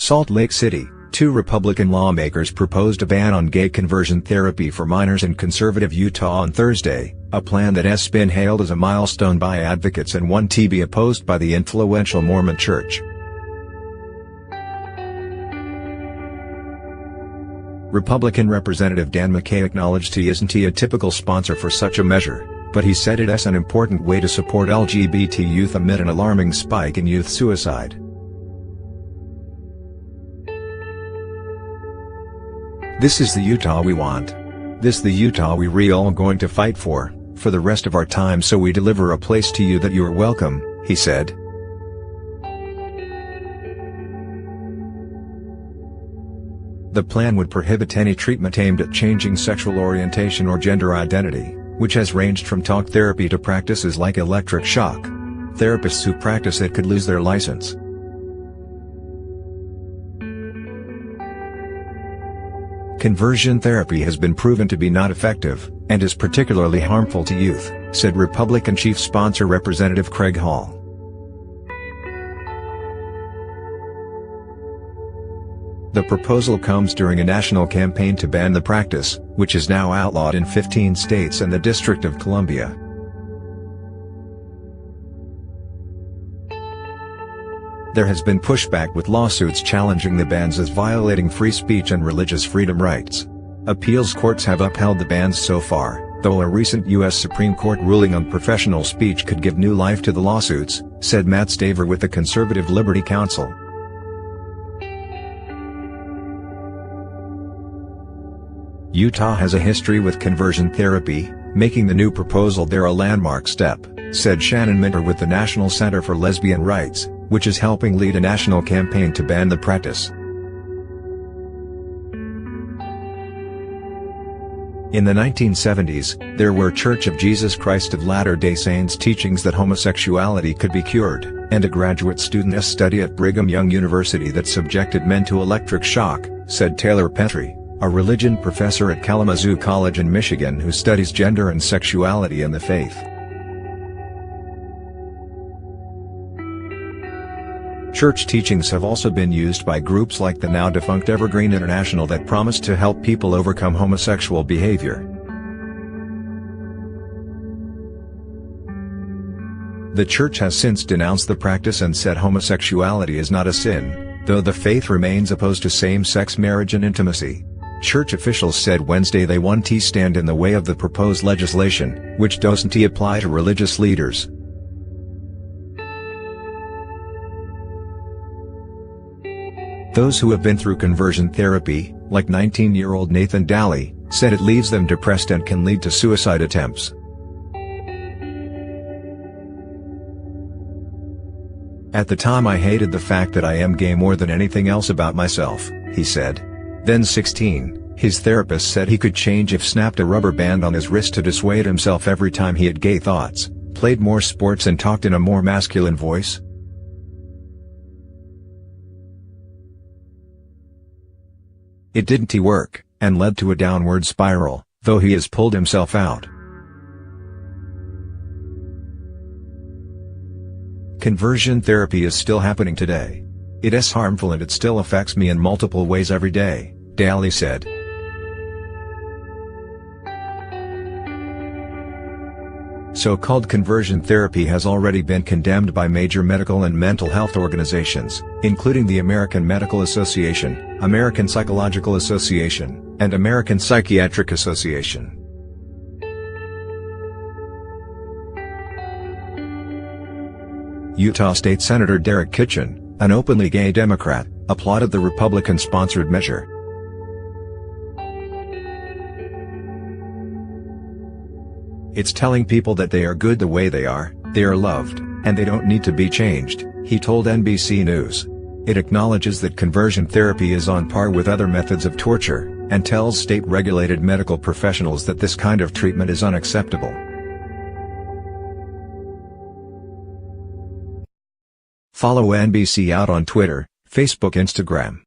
Salt Lake City, 2 Republican lawmakers proposed a ban on gay conversion therapy for minors in conservative Utah on Thursday, a plan that has been hailed as a milestone by advocates and one to be opposed by the influential Mormon Church. Republican Representative Dan McKay acknowledged he isn't a typical sponsor for such a measure, but he said it's an important way to support LGBT youth amid an alarming spike in youth suicide. "This is the Utah we want. This the Utah we all going to fight for the rest of our time, so we deliver a place to you that you are welcome," he said. The plan would prohibit any treatment aimed at changing sexual orientation or gender identity, which has ranged from talk therapy to practices like electric shock. Therapists who practice it could lose their license. Conversion therapy has been proven to be not effective, and is particularly harmful to youth, said Republican chief sponsor Representative Craig Hall. The proposal comes during a national campaign to ban the practice, which is now outlawed in 15 states and the District of Columbia. There has been pushback with lawsuits challenging the bans as violating free speech and religious freedom rights. Appeals courts have upheld the bans so far, though a recent U.S. Supreme Court ruling on professional speech could give new life to the lawsuits, said Matt Staver with the Conservative Liberty Council. Utah has a history with conversion therapy, making the new proposal there a landmark step, said Shannon Minter with the National Center for Lesbian Rights, which is helping lead a national campaign to ban the practice. In the 1970s, there were Church of Jesus Christ of Latter-day Saints teachings that homosexuality could be cured, and a graduate student study at Brigham Young University that subjected men to electric shock, said Taylor Petrie, a religion professor at Kalamazoo College in Michigan who studies gender and sexuality and the faith. Church teachings have also been used by groups like the now-defunct Evergreen International that promise to help people overcome homosexual behavior. The church has since denounced the practice and said homosexuality is not a sin, though the faith remains opposed to same-sex marriage and intimacy. Church officials said Wednesday they won't stand in the way of the proposed legislation, which doesn't apply to religious leaders. Those who have been through conversion therapy, like 19-year-old Nathan Daly, said it leaves them depressed and can lead to suicide attempts. "At the time I hated the fact that I am gay more than anything else about myself," he said. Then 16, his therapist said he could change if snapped a rubber band on his wrist to dissuade himself every time he had gay thoughts, played more sports and talked in a more masculine voice. It didn't work, and led to a downward spiral, though he has pulled himself out. Conversion therapy is still happening today. It is harmful and it still affects me in multiple ways every day, Daly said. So-called conversion therapy has already been condemned by major medical and mental health organizations, including the American Medical Association, American Psychological Association, and American Psychiatric Association. Utah State Senator Derek Kitchen, an openly gay Democrat, applauded the Republican-sponsored measure. "It's telling people that they are good the way they are loved, and they don't need to be changed," he told NBC News. It acknowledges that conversion therapy is on par with other methods of torture, and tells state-regulated medical professionals that this kind of treatment is unacceptable. Follow NBC Out on Twitter, Facebook, Instagram.